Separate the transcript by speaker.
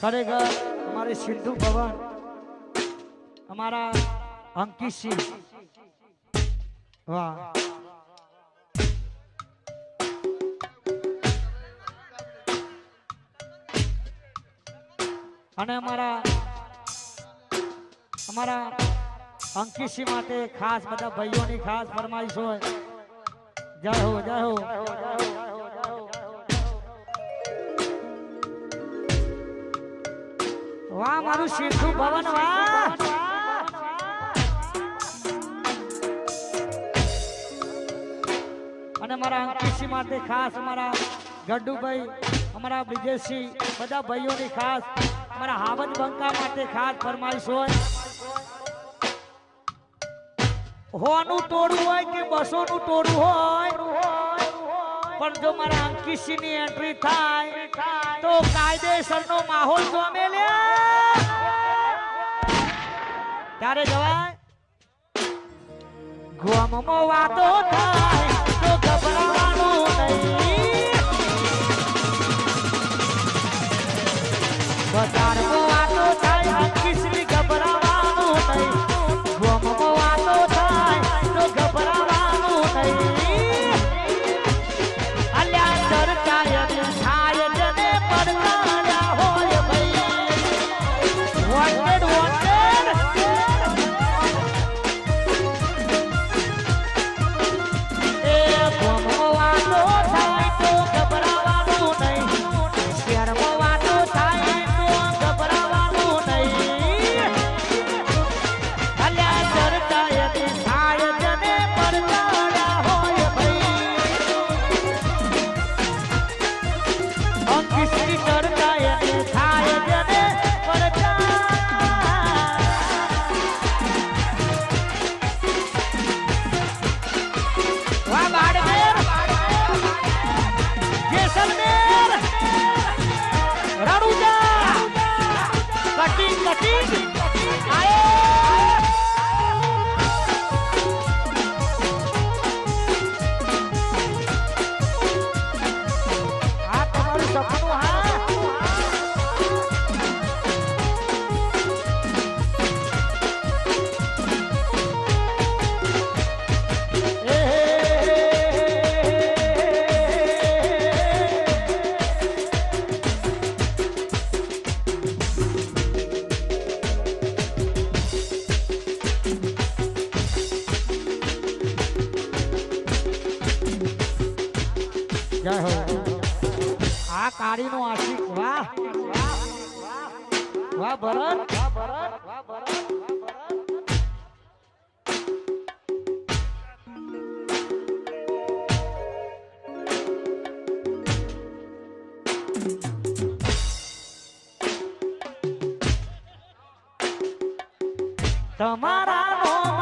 Speaker 1: खरेखर हमारे सिद्धू भवन हमारा अंकित सिंह वाह અને અમારા અંકિત સિંહ માટે ખાસ બધા ભાઈઓની ખાસ ફરમાઈશ હોય જય હો જય હો વાહ મારું સિદ્ધુ ભવન વાહ અને મારા અંકિત સિંહ માટે ખાસ અમારા ગડ્ડુભાઈ અમારા બ્રિજેશસિંહ બધા ભાઈઓની ખાસ અમારા હાવજ બંકા માટે ખાસ ફરમાઈશ હોય હોનું ટોળું હોય કે બસોનું ટોળું હોય પણ જો મારા અંકિત સિંહ ની એન્ટ્રી થાય તો કાયદેસરનો માહોલ જોમે લે ત્યારે જવાય ગોમમાં વાતો થાય તો ગભરાવાનું નહીં બજારમાં વાતો થાય અંકિત સિંહ ગભરાવાનું નહીં ગોમમાં વાતો થાય તો ગભરાવાનું નહીં અલ્યા ચર્ચાય થાય જને પડતાળ્યા હોય ભાઈ વોન્ટેડ વોન્ટેડ એ ગોમમાં વાતો થાય તો ગભરાવાનું નહીં શહેરમાં વાતો થાય તો ગભરાવાનું નહીં અલ્યા ચર્ચાય થાય જને પડતાળ્યા હોય ભાઈ અંકિત સિંહ ચર્ચાય થાય જને વાહ બાડમેર જેસલમેર રણુજા કટિંગ આયે આ તમારું સપનું હા જય હો આ કાળીનો આશિક વાહ વાહ ભરત તમારા